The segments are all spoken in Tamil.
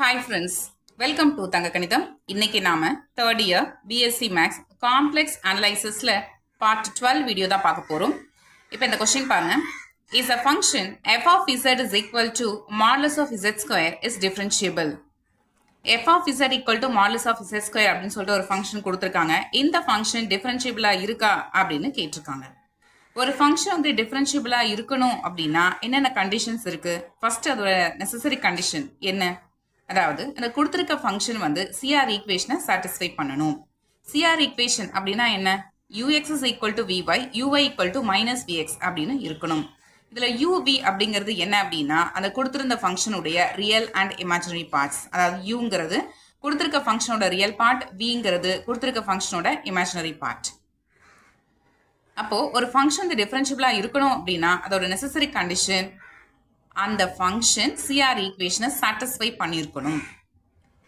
Hi friends, welcome to Tanga Kanitham. இன்னைக்கு நாம third year BSc Maths Complex Analysisல part 12 video தான் பார்க்க போறோம். இப்போ இந்த கொஸ்டின் பாருங்க. Is a function f of z is equal to modulus of z square is differentiable. f of z equal to modulus of z square அப்படின்னு சொல்லிட்டு ஒரு ஃபங்க்ஷன் கொடுத்துருக்காங்க. இந்த ஃபங்க்ஷன் டிஃபரன்ஷியபிளா இருக்கா அப்படின்னு கேட்டிருக்காங்க. ஒரு ஃபங்க்ஷன் வந்து டிஃபரன்ஷியபிளா இருக்கணும் அப்படின்னா என்னென்ன கண்டிஷன்ஸ் இருக்கு? ஃபர்ஸ்ட் அதோட நெசசரி கண்டிஷன் என்ன? அதாவது அந்த கொடுத்துருக்க ஃபங்க்ஷன் வந்து சிஆர் ஈக்குவேஷனை சாட்டிஸ்ஃபை பண்ணணும். சிஆர் ஈக்குவேஷன் அப்படின்னா என்ன? ux is equal to vy, uy equal to minus vx அப்படின்னு இருக்கணும். இதில் uv அப்படிங்கிறது என்ன அப்படின்னா அந்த கொடுத்துருந்த ஃபங்க்ஷனுடைய ரியல் அண்ட் இமேஜினரி பார்ட்ஸ். அதாவது uங்கிறது கொடுத்துருக்க ஃபங்க்ஷனோட ரியல் பார்ட், vங்கிறது கொடுத்துருக்க ஃபங்க்ஷனோட இமேஜினரி பார்ட். அப்போ ஒரு ஃபங்க்ஷன் வந்து டிஃபரன்ஷியபிளா இருக்கணும் அப்படின்னா அதோட நெசசரி கண்டிஷன் அந்த ஃபங்க்ஷன் சிஆர் ஈக்குவேஷனை சாட்டிஸ்ஃபை பண்ணியிருக்கணும்.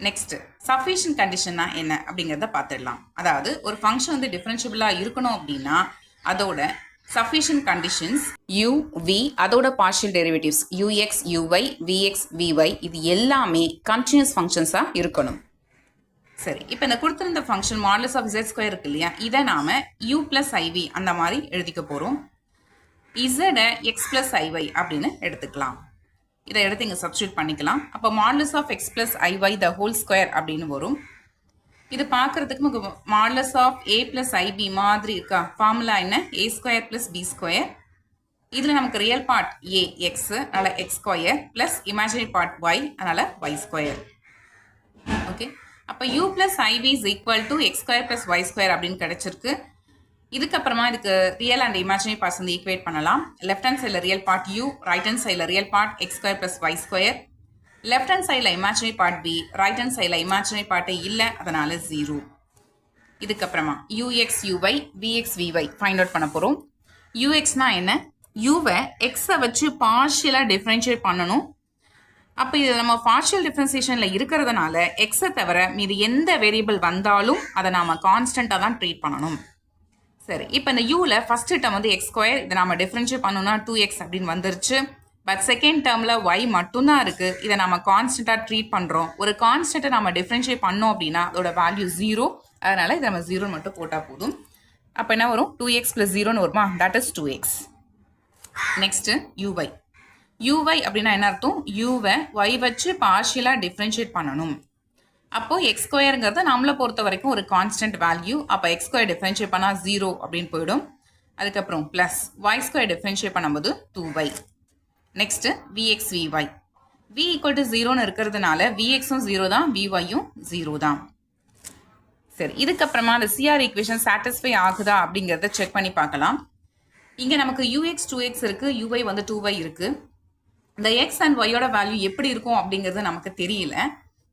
நெக்ஸ்ட் சஃபிஷியன்ட் கண்டிஷன்னா என்ன அப்படிங்கிறத பார்த்துடலாம். அதாவது ஒரு ஃபங்க்ஷன் வந்து டிஃபரன்ஷியபிளாக இருக்கணும் அப்படின்னா அதோட சஃபிஷியன்ட் கண்டிஷன்ஸ் u, v, அதோட partial derivatives ux, uy, vx, vy இது எல்லாமே கண்டினியூஸ் ஃபங்க்ஷன்ஸாக இருக்கணும். சரி, இப்போ இந்த கொடுத்துருந்த function modulus of z square இருக்கு இல்லையா, இதை நாம u plus iv அந்த மாதிரி எழுதிக்க போகிறோம். z x plus iy அப்படின்னு எடுத்துக்கலாம். இதை எடுத்து இங்கே சப்ஸ்டியூட் பண்ணிக்கலாம். அப்போ modulus of x plus iy the whole square அப்படின்னு வரும். இது பார்க்கறதுக்கு நமக்கு modulus of a plus ib மாதிரி இருக்கா? ஃபார்முலா என்ன? a square plus b square. இதில் நமக்கு ரியல் பார்ட் a x, அதனால் x square plus imaginary part y, அதனால் y ஸ்கொயர். ஓகே, அப்போ u plus iv is equal to x square plus y square அப்படின்னு கிடைச்சிருக்கு. இதுக்கப்புறமா இதுக்கு ரியல் அண்ட் இமேஜினரி பார்ட்ஸ் வந்து ஈக்குவேட் பண்ணலாம். லெஃப்ட் ஹேண்ட் சைடில் real part u, right hand சைடில் real part x square plus y square. Left hand சைடில் imaginary part b, right hand சைடில் இமேஜினரி பார்ட்டே இல்லை, அதனால 0. இதுக்கப்புறமா ux, uy, vx, vy find out பண்ண போகிறோம். uxனா என்ன? uவை எக்ஸை வச்சு பார்ஷியலாக டிஃப்ரென்ஷியேட் பண்ணணும். அப்போ இது நம்ம பார்ஷியல் டிஃப்ரென்சியேஷனில் இருக்கிறதுனால எக்ஸை தவிர மீது எந்த வேரியபிள் வந்தாலும் அதை நாம் கான்ஸ்டண்ட்டாக தான் ட்ரீட் பண்ணணும். சரி, இப்போ இந்த யூவில் ஃபர்ஸ்ட் டேர்ம் வந்து எக்ஸ் ஸ்கொயர், இதை நம்ம டிஃப்ரென்ஷியேட் பண்ணணும்னா 2x அப்படின்னு வந்துருச்சு. பட் செகண்ட் டேர்மில் y மட்டும்தான் இருக்குது. இதை நம்ம கான்ஸ்டண்ட்டாக ட்ரீட் பண்ணுறோம். ஒரு கான்ஸ்டண்ட்டை நம்ம டிஃப்ரென்ஷியேட் பண்ணோம் அப்படின்னா அதோட வேல்யூ 0. அதனால் இதை நம்ம 0 மட்டும் போட்டால் போதும். அப்போ என்ன வரும்? 2x + 0ன்னு வருமா? That is 2x. Next uy. uy அப்படின்னா என்ன அர்த்தம்? யூவை y வச்சு பார்ஷியலாக டிஃப்ரென்ஷியேட் பண்ணணும். அப்போ எக்ஸ் ஸ்கொயருங்கிறது நம்மளை பொறுத்த வரைக்கும் ஒரு கான்ஸ்டன்ட் வேல்யூ. அப்போ எக்ஸ் ஸ்கொயர் டிஃபரன்ஷியேட் பண்ணால் 0 அப்படின்னு போயிடும். அதுக்கப்புறம் ப்ளஸ் ஒய் ஸ்கொயர் டிஃபரன்ஷியேட் பண்ணும்போது 2y. Next vx, vy. v equal to 0ன்னு இருக்கிறதுனால vxும் 0 தான், vyயும் 0 தான். சரி, இதுக்கப்புறமா அந்த சிஆர் ஈக்குவேஷன் சாட்டிஸ்ஃபை ஆகுதா அப்படிங்கிறத செக் பண்ணி பார்க்கலாம். இங்கே நமக்கு ux 2x இருக்குது, uy வந்து 2y இருக்குது. இந்த எக்ஸ் அண்ட் ஒய்யோட வேல்யூ எப்படி இருக்கும் அப்படிங்கிறது நமக்கு தெரியல.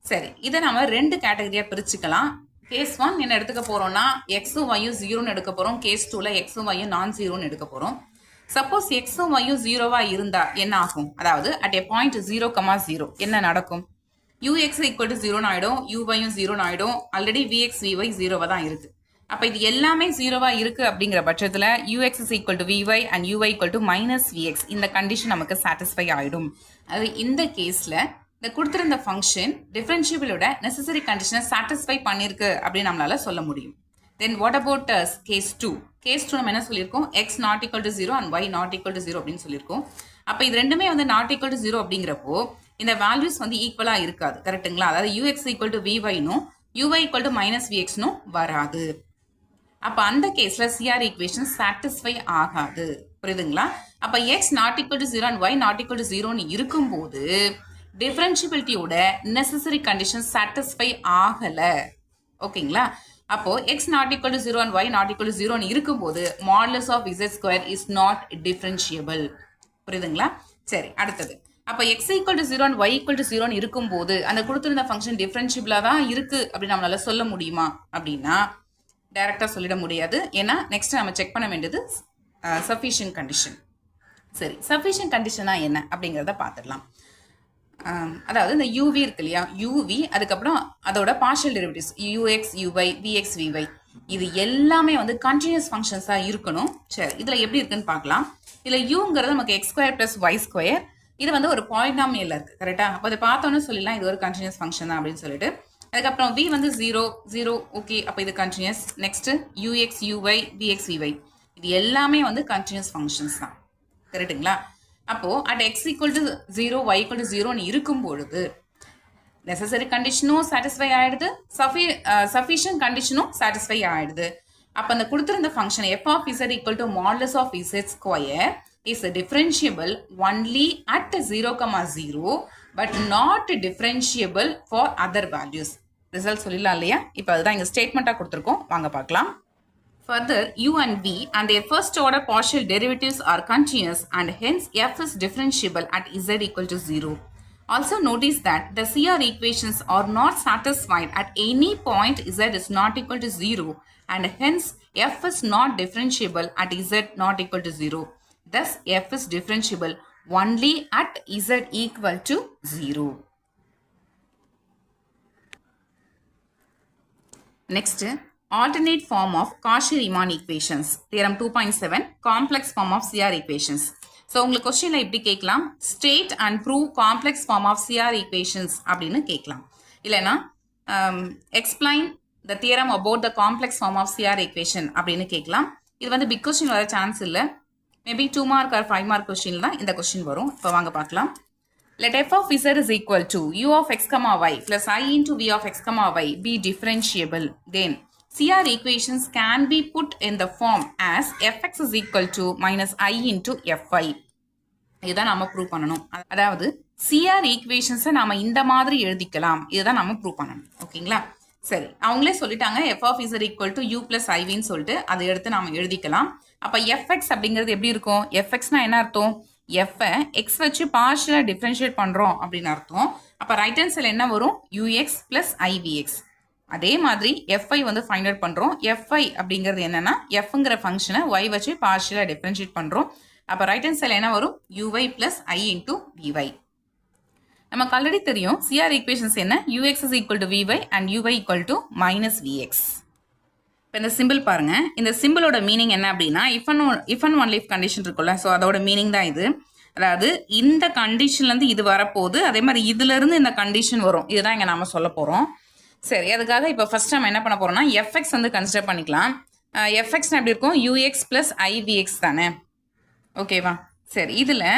சரி, இதை நம்ம ரெண்டு கேட்டகரியாக பிரிச்சுக்கலாம். கேஸ் 1 என்ன எடுத்துக்க போகிறோம்னா எக்ஸும் ஒய்யும் 0ன்னு எடுக்க போகிறோம். கேஸ் 2ல் எக்ஸும் ஒய்யும் நான் 0ன்னு எடுக்க போகிறோம். சப்போஸ் எக்ஸும் ஒய்யும் 0வாக இருந்தால் என்ன ஆகும்? அதாவது அட் ஏ பாயிண்ட் 0,0 என்ன நடக்கும்? ux ஈக்குவல் டு 0ன்னு ஆகிடும், uவையும் 0ன்னு ஆகிடும். ஆல்ரெடி vx, vy 0வாக தான் இருக்குது. அப்போ இது எல்லாமே 0வாக இருக்குது அப்படிங்கிற பட்சத்தில் ux is equal to vy and uy equal to minus vx இந்த கண்டிஷன் நமக்கு சாட்டிஸ்ஃபை ஆகிடும். அது இந்த கேஸில் இந்த கொடுத்துருந்த ஃபங்க்ஷன் டிஃபரன்ஷியபிளோட நெசசரி கண்டிஷனை சாட்டிஸ்ஃபை பண்ணியிருக்கு அப்படின்னு நம்மளால சொல்ல முடியும். Then what about case 2? Case 2 நம்ம என்ன சொல்லியிருக்கோம்? X not equal to 0 and y not equal to 0 அப்படின்னு சொல்லியிருக்கோம். அப்போ இது ரெண்டுமே வந்து நாட் ஈக்குவல் டு 0 அப்படிங்கிறப்போ இந்த வேல்யூஸ் வந்து ஈக்குவலாக இருக்காது, கரெக்டுங்களா? அதாவது ux ஈக்குவல் டு vyனும் uy ஈக்குவல் டு மைனஸ் vxனும் வராது. அப்போ அந்த கேஸில் சிஆர் ஈக்குவேஷன் சாட்டிஸ்ஃபை ஆகாது, புரியுதுங்களா? அப்போ x not equal to 0 and y not equal to 0ன்னு இருக்கும்போது டிஃபரன்ஷியபிலிட்டியோட நெசசரி கண்டிஷன் சாட்டிஸ்ஃபை ஆகலை, ஓகேங்களா? அப்போ x not equal to 0 and y not equal to 0ன்னு இருக்கும்போது modulus of z square is not differentiable, புரியுதுங்களா? சரி, அடுத்தது அப்போ x equal to 0 and y equal to 0ன்னு இருக்கும்போது அந்த கொடுத்துருந்த ஃபங்க்ஷன் டிஃபரன்ஷியபிளாக தான் இருக்குது அப்படின்னு நம்மளால சொல்ல முடியுமா அப்படின்னா டைரெக்டாக சொல்லிட முடியாது. ஏன்னா நெக்ஸ்ட் நம்ம செக் பண்ண வேண்டியது சஃபிஷியன்ட் கண்டிஷன். சரி, சஃபிஷியன்ட் கண்டிஷனா என்ன அப்படிங்கிறத பார்த்துடலாம். அதாவது இந்த uv இருக்கு இல்லையா, uv அதுக்கப்புறம் அதோட partial derivatives ux, uy, vx, vy இது எல்லாமே வந்து கண்டினியூஸ் ஃபங்க்ஷன்ஸாக இருக்கணும். சரி, இதில் எப்படி இருக்குன்னு பார்க்கலாம். இதில் uங்கிறது நமக்கு x square plus y square, இது வந்து ஒரு பாலினாமியல் இருக்குது கரெக்டாக. அப்போ அதை பார்த்தோன்னு சொல்லிடலாம் இது ஒரு கண்டினியூஸ் ஃபங்க்ஷன் தான் அப்படின்னு சொல்லிட்டு. அதுக்கப்புறம் v வந்து 0 ஓகே, அப்போ இது continuous. Next ux uy vx vy இது எல்லாமே வந்து கண்டினியூஸ் ஃபங்க்ஷன்ஸ் தான் கரெக்டுங்களா. அப்போது அட் x = 0 y = 0 இருக்கும் பொழுது நெசசரி கண்டிஷனும் சாட்டிஸ்ஃபை ஆகிடுது, சஃபிஷியன்ட் கண்டிஷனும் சாட்டிஸ்ஃபை ஆகிடுது. அப்போ அந்த கொடுத்துருந்த function f of z = modulus of z² is differentiable only at 0,0 but not differentiable for other values. Result சொல்லிடலாம் இல்லையா. இப்போ அதுதான் இங்கே ஸ்டேட்மெண்ட்டாக கொடுத்துருக்கோம், வாங்க பார்க்கலாம். Further, u and v and their first order partial derivatives are continuous and hence f is differentiable at z = 0. Also notice that the CR equations are not satisfied at any point z is not equal to 0 and hence f is not differentiable at z not equal to 0. Thus f is differentiable only at z equal to 0. Next, alternate form of Cauchy-Riemann equations. Theorem 2.7 complex form of CR equations. So உங்களுக்கு கொஸ்டினில் இப்படி கேட்கலாம், state and prove complex form of CR equations அப்படின்னு கேட்கலாம். இல்லைனா explain the theorem about the complex form of CR equation அப்படின்னு கேட்கலாம். இது வந்து பிக் கொஸ்டின் வர சான்ஸ் இல்லை, maybe 2 mark or 5 mark question தான் இந்த கொஸ்டின் வரும். இப்போ வாங்க பார்க்கலாம். Let f of z is equal to u of x comma y plus I into v of x comma y be differentiable. Then CR equations can be put in the form as fx is equal to minus I into fy. இதுதான் நம்ம ப்ரூவ் பண்ணணும். அதாவது CR ஈக்குவேஷன்ஸை நாம இந்த மாதிரி எழுதிக்கலாம், இதுதான் நம்ம ப்ரூவ் பண்ணணும். ஓகேங்களா. சரி, அவங்களே சொல்லிட்டாங்க f of z equal to u plus iv சொல்லிட்டு அதை எடுத்து நாம எழுதிக்கலாம். அப்போ fx அப்படிங்கிறது எப்படி இருக்கும்? fxனா என்ன அர்த்தம்? f-ஐ x வச்சு பார்ஷியலாக டிஃப்ரென்ஷியேட் பண்ணுறோம் அப்படின்னு அர்த்தம். அப்போ ரைட் ஹேண்ட் சைடில் என்ன வரும்? ux plus ivx. அதே மாதிரி f-ஐ வந்து ஃபைண்ட் அவுட் பண்ணுறோம். f-ஐ அப்படிங்கிறது என்னன்னா fங்கிற ஃபங்க்ஷனை y வச்சு பார்ஷியலாக டிஃப்ரென்ஷியேட் பண்ணுறோம். அப்போ ரைட் ஹேண்ட் சைடில் என்ன வரும்? uy plus i into vy. நமக்கு ஆல்ரெடி தெரியும் CR ஈக்குவேஷன்ஸ் என்ன? ux is equal to vy and uy equal to minus vx. இப்போ இந்த சிம்பிள் பாருங்க, இந்த சிம்பிளோட மீனிங் என்ன அப்படின்னா if and only if condition இருக்குல்ல, ஸோ அதோட மீனிங் தான் இது. அதாவது இந்த கண்டிஷன்லேருந்து இது வரப்போகுது, அதே மாதிரி இதுலேருந்து இந்த கண்டிஷன் வரும், இதுதான் இங்கே நாம சொல்ல போகிறோம். சரி, அதுக்காக இப்போ ஃபர்ஸ்ட் நம்ம என்ன பண்ண போகிறோம்னா எஃப்எக்ஸ் வந்து கன்சிடர் பண்ணிக்கலாம். எஃப்எக்ஸ்னா எப்படி இருக்கும்? யூஎக்ஸ் ப்ளஸ் ஐவிஎக்ஸ் தானே, ஓகேவா? சரி, இதில்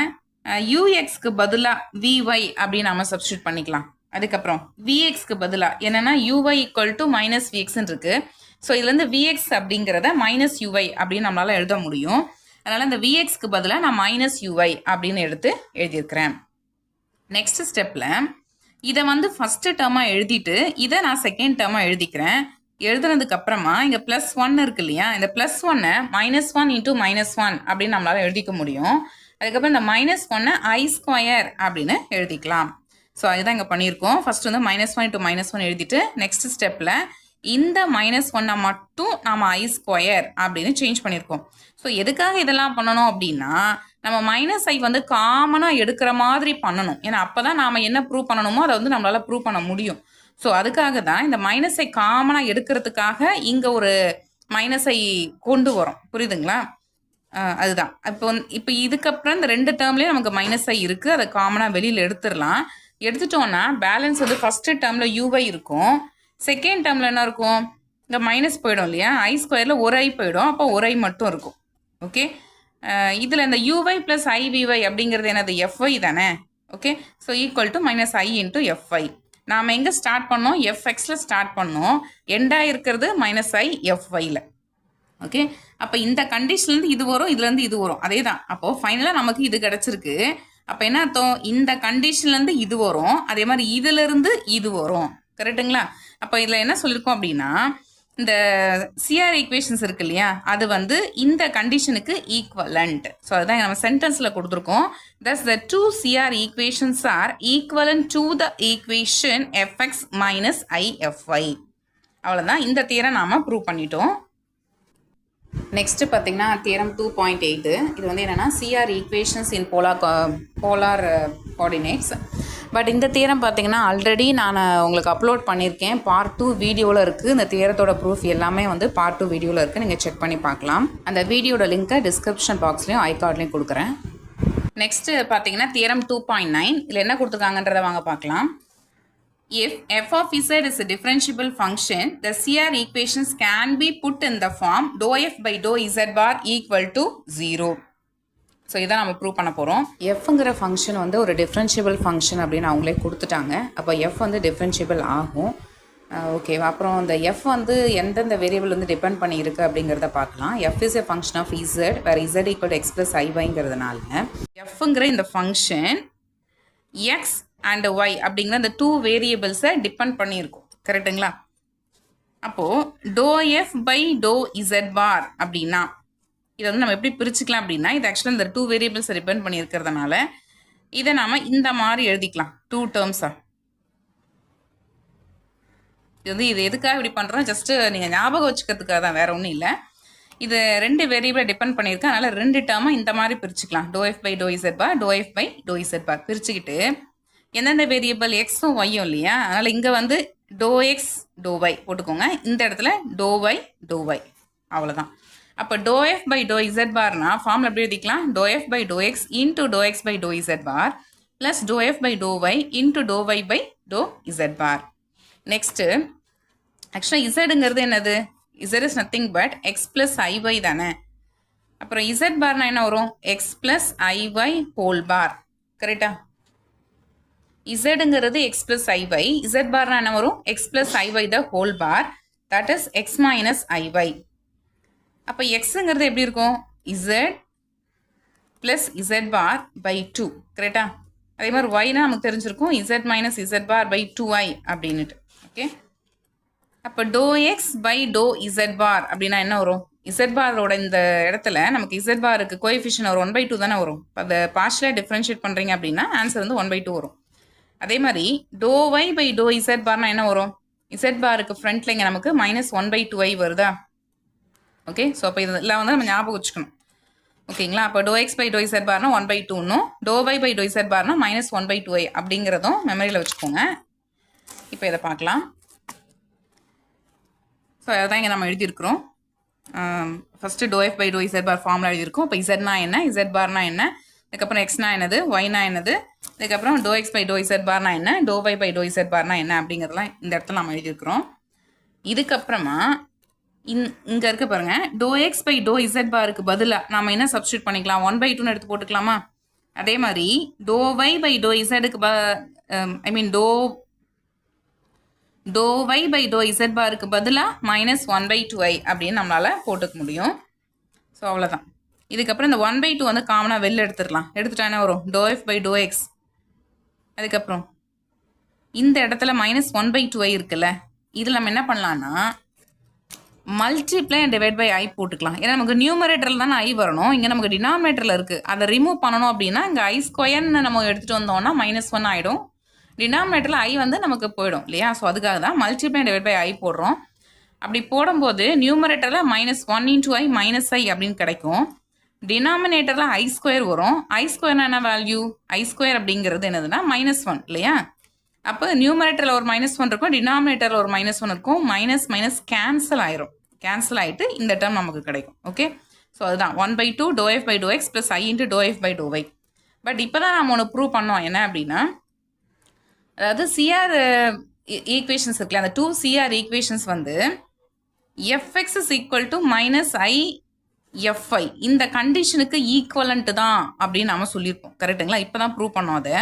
யூஎக்ஸ்க்கு பதிலாக விஒய் அப்படின்னு நம்ம சப்ஸ்டியூட் பண்ணிக்கலாம். அதுக்கப்புறம் விஎக்ஸ்க்கு பதிலாக என்னென்னா யூஒய் ஈக்குவல் டு மைனஸ் விஎக்ஸ்ன்னு இருக்குது. ஸோ இதுலேருந்து விஎக்ஸ் அப்படிங்கிறத மைனஸ் யூஐ அப்படின்னு நம்மளால் எழுத முடியும். அதனால் இந்த விஎக்ஸ்க்கு பதிலாக நான் மைனஸ் யூஐ அப்படின்னு எடுத்து எழுதியிருக்கிறேன். நெக்ஸ்ட் ஸ்டெப்பில் இதை வந்து ஃபஸ்ட்டு டேர்மாக எழுதிட்டு இதை நான் செகண்ட் டேர்மாக எழுதிக்கிறேன். எழுதுனதுக்கு அப்புறமா இங்கே +1 இருக்கு இல்லையா, இந்த +1-ஐ -1 into -1 அப்படின்னு நம்மளால் எழுதிக்க முடியும். அதுக்கப்புறம் இந்த -1-ஐ I² அப்படின்னு எழுதிக்கலாம். ஸோ அதுதான் இங்கே பண்ணியிருக்கோம். ஃபர்ஸ்ட் வந்து -1 into -1 எழுதிட்டு நெக்ஸ்ட் ஸ்டெப்பில் இந்த -1-ஐ மட்டும் நாம் I² அப்படின்னு சேஞ்ச் பண்ணியிருக்கோம். ஸோ எதுக்காக இதெல்லாம் பண்ணணும் அப்படின்னா நம்ம -i வந்து காமனாக எடுக்கிற மாதிரி பண்ணணும். ஏன்னா அப்போ தான் நாம் என்ன ப்ரூவ் பண்ணணுமோ அதை வந்து நம்மளால் ப்ரூவ் பண்ண முடியும். ஸோ அதுக்காக தான் இந்த -i காமனாக எடுக்கிறதுக்காக இங்கே ஒரு -i கொண்டு வரோம், புரியுதுங்களா? அதுதான் இப்போ இதுக்கப்புறம் இந்த 2 டேர்ம்லேயும் நமக்கு -i இருக்குது, அதை காமனாக வெளியில் எடுத்துடலாம். எடுத்துட்டோன்னா பேலன்ஸ் வந்து ஃபஸ்ட்டு டேர்மில் uy இருக்கும், செகண்ட் டேர்மில் என்ன இருக்கும்? இங்கே மைனஸ் போயிடும் இல்லையா, I² ஒரு ஐ போயிடும், அப்போ ஒரு ஐ மட்டும் இருக்கும். ஓகே, இதில் இந்த uy ப்ளஸ் ivy அப்படிங்கிறது என்னது? fy தானே. Okay, so equal to -i into fy. நாம் எங்கே ஸ்டார்ட் பண்ணோம்? fxல ஸ்டார்ட் பண்ணோம், எண்டாக இருக்கிறது -i fyல. ஓகே, அப்போ இந்த கண்டிஷன்லேருந்து இது வரும், இதுலேருந்து இது வரும், அதே தான். அப்போது ஃபைனலாக நமக்கு இது கிடச்சிருக்கு. அப்போ என்ன அர்த்தம்? இந்த கண்டிஷன்லேருந்து இது வரும், அதே மாதிரி இதிலிருந்து இது வரும், கரெக்டுங்களா? அப்போ இதில் என்ன சொல்லியிருக்கோம் அப்படின்னா இந்த சிஆர் ஈக்குவேஷன்ஸ் இருக்கு இல்லையா, அது வந்து இந்த கண்டிஷனுக்கு ஈக்குவலண்ட். ஸோ அதுதான் நம்ம சென்டென்ஸில் கொடுத்துருக்கோம். thus the two CR equations are equivalent to the equation fx minus ify. அவ்வளோதான், இந்த தியரம் நாம் ப்ரூவ் பண்ணிட்டோம். நெக்ஸ்ட்டு பார்த்தீங்கன்னா தியரம் 2.8. இது வந்து என்னென்னா CR equations in polar coordinates. But இந்த தியரம் பார்த்தீங்கன்னா ஆல்ரெடி நான் உங்களுக்கு அப்லோட் பண்ணியிருக்கேன், பார்ட் 2 வீடியோவில் இருக்குது. இந்த தியரத்தோட ப்ரூஃப் எல்லாமே வந்து பார்ட் 2 வீடியோவில் இருக்குது, நீங்கள் செக் பண்ணி பார்க்கலாம். அந்த வீடியோட லிங்க்கை டிஸ்கிரிப்ஷன் பாக்ஸ்லேயும் ஐகார்ட்லேயும் கொடுக்குறேன். நெக்ஸ்ட் பார்த்தீங்கன்னா தியரம் 2.9 இதில் என்ன கொடுத்துருக்காங்கன்றதை வாங்க பார்க்கலாம். If f of z is a differentiable function, the CR equations can be put in the form dou f by dou z bar equal to 0. So இதான் நம்ம ப்ரூவ் பண்ண போகிறோம். எஃப்ங்கிற ஃபங்க்ஷன் வந்து ஒரு டிஃப்ரென்ஷியபிள் ஃபங்க்ஷன் அப்படின்னு அவங்களே கொடுத்துட்டாங்க. அப்போ எஃப் வந்து டிஃப்ரென்ஷியபிள் ஆகும். ஓகேவா? அப்புறம் அந்த எஃப் வந்து எந்தெந்த வேரியபிள் வந்து டிபெண்ட் பண்ணியிருக்கு அப்படிங்கிறத பார்க்கலாம். F is a function of z வேறு z equal to x plus ஐவைங்கிறதுனால எஃப்ங்கிற இந்த ஃபங்க்ஷன் எக்ஸ் அண்ட் ஒய் அப்படிங்கிற அந்த 2 வேரியபிள்ஸை டிபெண்ட் பண்ணியிருக்கும். கரெக்டுங்களா? அப்போது do f by to z bar அப்படின்னா இதை வந்து நம்ம எப்படி பிரிச்சுக்கலாம் அப்படின்னா, இது ஆக்சுவலாக இந்த 2 வேரியபிள்ஸை டிபெண்ட் பண்ணியிருக்கிறதுனால இதை நாம் இந்த மாதிரி எழுதிக்கலாம் 2 டேர்ம்ஸாக. இது எதுக்காக இப்படி பண்ணுறோம், ஜஸ்ட்டு நீங்கள் ஞாபகம் வச்சுக்கிறதுக்காக தான், வேறு ஒன்றும் இல்லை. இது 2 வேரியபிளை டிபெண்ட் பண்ணியிருக்கேன், அதனால் 2 டேர்மாக இந்த மாதிரி பிரிச்சுக்கலாம். Do f by to z bar, do f by to z bar பிரிச்சுக்கிட்டு எந்தெந்த வேரியபிள் எக்ஸும் ஒய்யும் இல்லையா, அதனால் இங்கே வந்து டோ எக்ஸ் டோ ஒய் போட்டுக்கோங்க, இந்த இடத்துல டோ ஒய் டோ ஒய், அவ்வளோதான். அப்போ to f by to z பார்னா ஃபார்மில் எப்படி எழுதிக்கலாம், do f by to x into do x by to z bar plus do f by to y into do y by to z bar. Next ஆக்சுவலாக இசடுங்கிறது என்னது, z is nothing but x plus i y தானே. அப்புறம் இசட் பார்னா என்ன வரும், x plus i y whole bar. கரெக்டா? இசடுங்கிறது எக்ஸ் ப்ளஸ் ஐஒய், இசட் பார்னா என்ன வரும், x plus i y the whole bar, that is x minus i y. அப்போ எக்ஸுங்கிறது எப்படி இருக்கும், z plus z bar by 2. கரெக்டா? அதே மாதிரி ஒய்னா நமக்கு தெரிஞ்சிருக்கும் z minus z bar by 2i அப்படின்னுட்டு. ஓகே, அப்போ do x by to z bar அப்படின்னா என்ன வரும், இசட் பாரோட இந்த இடத்துல நமக்கு இசட் பாருக்கு கோஎஃபிஷியன்ட் ஒரு 1/2 தானே வரும். இப்போ அதை பார்ஷியலாக டிஃப்ரென்ஷியேட் பண்ணுறீங்க அப்படின்னா ஆன்சர் வந்து 1/2 வரும். அதே மாதிரி do y by to z பார்னா என்ன வரும், இசட் பாருக்கு ஃப்ரண்ட்ல இங்கே நமக்கு மைனஸ் 1/2i வருதா. ஓகே, ஸோ அப்போ இதெல்லாம் வந்து நம்ம ஞாபகம் வச்சுக்கணும். ஓகேங்களா? அப்போ do x by to z பார்னா 1/2ன்னும் do y by to z பார்னா மைனஸ் 1/2i அப்படிங்கிறதும் மெமரியில் வச்சுக்கோங்க. இப்போ இதை பார்க்கலாம். ஸோ அதான் இங்கே நம்ம எழுதியிருக்கிறோம். First do f by to z bar ஃபார்மில் எழுதியிருக்கோம். இப்போ இசட்னா என்ன, இசட் பார்னா என்ன, அதுக்கப்புறம் எக்ஸ்னா என்னது, ஒய்னா என்னது, அதுக்கப்புறம் do x by to z பார்னா என்ன, do y by to z பார்னா என்ன அப்படிங்கிறதுலாம் இந்த இடத்துல நம்ம எழுதியிருக்கிறோம். இதுக்கப்புறமா இங்கே இருக்க பாருங்க, doe x by to z பாருக்கு பதிலாக நம்ம என்ன சப்ஸ்டியூட் பண்ணிக்கலாம், 1/2ன்னு எடுத்து போட்டுக்கலாமா. அதே மாதிரி டோ ஒய் பை டோ இசடுக்கு I mean do y by to z பாருக்கு பதிலாக மைனஸ் 1/2i அப்படின்னு நம்மளால் போட்டுக்க முடியும். ஸோ அவ்வளோதான். இதுக்கப்புறம் இந்த 1/2 வந்து காமனாக வெளில எடுத்துடலாம். எடுத்துட்டா என்ன வரும், doe f by to x, அதுக்கப்புறம் இந்த இடத்துல மைனஸ் 1/2i இருக்குல்ல, இதில் நம்ம என்ன பண்ணலான்னா மல்டிப்ளை அண்ட் டிவைட் பை ஐ போட்டுக்கலாம். ஏன்னா நமக்கு நியூமரேட்டரில் தானே ஐ வரணும், இங்கே நமக்கு டினாமினேட்டரில் இருக்குது. அதை ரிமூவ் பண்ணணும் அப்படின்னா இங்கே ஐ ஸ்கொயர்னு நம்ம எடுத்துகிட்டு வந்தோம்னா -1 ஆகிடும். டினாமினேட்டரில் ஐ வந்து நமக்கு போயிடும் இல்லையா. ஸோ அதுக்காக தான் மல்டிப்ளை அண்ட் டிவைட் பை ஐ போடுறோம். அப்படி போடும்போது நியூமரேட்டரில் -1 × i மைனஸ் ஐ அப்படின்னு கிடைக்கும். டினாமினேட்டரில் ஐ ஸ்கொயர் வரும். ஐ ஸ்கொயர்னா என்ன வேல்யூ, ஐ ஸ்கொயர் அப்படிங்கிறது என்னதுன்னா -1 இல்லையா. அப்போ நியூமரேட்டரில் ஒரு -1 இருக்கும், டினாமினேட்டரில் ஒரு -1 இருக்கும். மைனஸ் மைனஸ் கேன்சல் ஆயிரும். கேன்சல் ஆகிட்டு இந்த டேர்ம் நமக்கு கிடைக்கும். ஓகே, ஸோ அதுதான் 1/2 doe f by to x plus i into doe f by to y. But இப்போ தான் நம்ம ஒன்று ப்ரூவ் பண்ணோம். என்ன அப்படின்னா, அதாவது சிஆர் ஈக்குவேஷன்ஸ் இருக்குல்ல, அந்த 2 CR ஈக்குவேஷன்ஸ் வந்து f x is equal to minus i f i இந்த கண்டிஷனுக்கு ஈக்குவலன்ட்டு தான் அப்படின்னு நம்ம சொல்லியிருக்கோம். கரெக்டுங்களா? இப்போ தான் ப்ரூவ் பண்ணோம் அதை.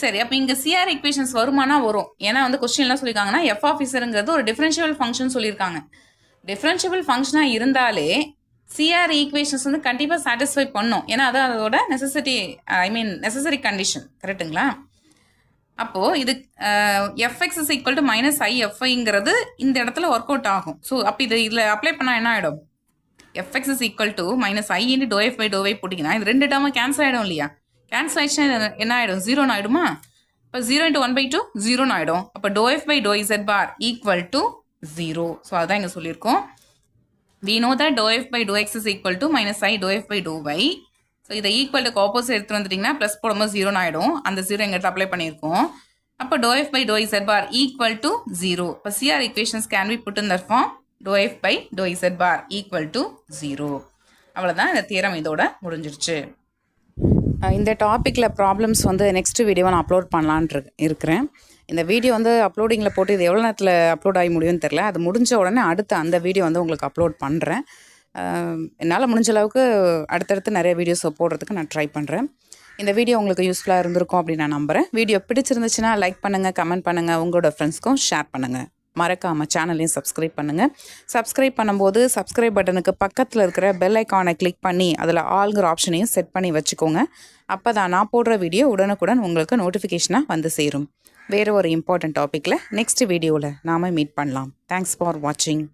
சரி, அப்போ இங்கே சிஆர் ஈக்குவேஷன்ஸ் வருமானா வரும். ஏன்னா வந்து கொஸ்டின் என்ன சொல்லியிருக்காங்கன்னா எஃப் ஆஃப் இசருங்கிறது ஒரு டிஃபரன்ஷியபிள் ஃபங்க்ஷன் சொல்லியிருக்காங்க. டிஃபரன்ஷியபிள் ஃபங்க்ஷனாக இருந்தாலே சிஆர் ஈக்குவேஷன்ஸ் வந்து கண்டிப்பாக சாட்டிஸ்ஃபை பண்ணும். ஏன்னா அது அதோட நெசசரி கண்டிஷன். கரெக்டுங்களா? அப்போது இது f x is equal to minus i எஃப்ஐங்கிறது இந்த இடத்துல ஒர்க் அவுட் ஆகும். ஸோ அப்போ இதில் அப்ளை பண்ணால் என்ன ஆகிடும், f x is equal to minus i into doe f by to y போட்டிங்கன்னா இது 2 டேர்மும் கேன்சல் ஆகிடும் இல்லையா. கேன்சல் ஆயிடுச்சுன்னா என்ன ஆகிடும், 0ன்னு ஆகிடுமா. இப்போ 0 × 1/2 0ன்னு ஆகிடும். அப்போ to f by to z bar equal to 0. So அதான் இங்கே சொல்லியிருக்கோம். we know that dou f by dou x is equal to minus I dou f by dou y. So இதை ஈக்குவலுக்கு ஆப்போசிட் எடுத்து வந்துட்டிங்கன்னா ப்ளஸ் போடும்போது 0ன்னு ஆகிடும். அந்த 0 எங்கிட்ட அப்ளை பண்ணியிருக்கோம். அப்போ dou f by dou z bar equal to 0. இப்போ CR equations can be put in the form dou f by dou z bar equal to 0. அவ்வளோதான், இந்த தியரம் இதோட முடிஞ்சிருச்சு. இந்த டாப்பிக்கில் ப்ராப்ளம்ஸ் வந்து நெக்ஸ்ட் வீடியோவை நான் அப்லோட் பண்ணலான்ட்டு இருக்கிறேன். இந்த வீடியோ வந்து அப்லோடிங்கில் போட்டு இது எவ்வளோ நேரத்தில் அப்லோட் ஆகி முடியும்னு தெரில. அது முடிஞ்ச உடனே அடுத்து அந்த வீடியோ வந்து உங்களுக்கு அப்லோட் பண்ணுறேன். என்னால் முடிஞ்ச அளவுக்கு அடுத்தடுத்து நிறைய வீடியோஸ் போடுறதுக்கு நான் ட்ரை பண்ணுறேன். இந்த வீடியோ உங்களுக்கு யூஸ்ஃபுல்லாக இருந்திருக்கும் அப்படின்னு நான் நம்புகிறேன். வீடியோ பிடிச்சிருந்துச்சுன்னா லைக் பண்ணுங்கள், கமெண்ட் பண்ணுங்கள், உங்களோட ஃப்ரெண்ட்ஸ்க்கும் ஷேர் பண்ணுங்கள். மறக்காமல் சேனலையும் சப்ஸ்கிரைப் பண்ணுங்கள். சப்ஸ்கிரைப் பண்ணும்போது சப்ஸ்கிரைப் பட்டனுக்கு பக்கத்தில் இருக்கிற பெல் ஐக்கானை கிளிக் பண்ணி அதில் ஆல்ங்கிற ஆப்ஷனையும் செட் பண்ணி வச்சுக்கோங்க. அப்போ தான் நான் போடுற வீடியோ உடனுக்குடன் உங்களுக்கு நோட்டிஃபிகேஷனாக வந்து சேரும். வேறு ஒரு இம்பார்ட்டன்ட் டாப்பிக்கில் நெக்ஸ்ட் வீடியோவில் நாம் மீட் பண்ணலாம். தேங்க்ஸ் ஃபார் வாட்சிங்.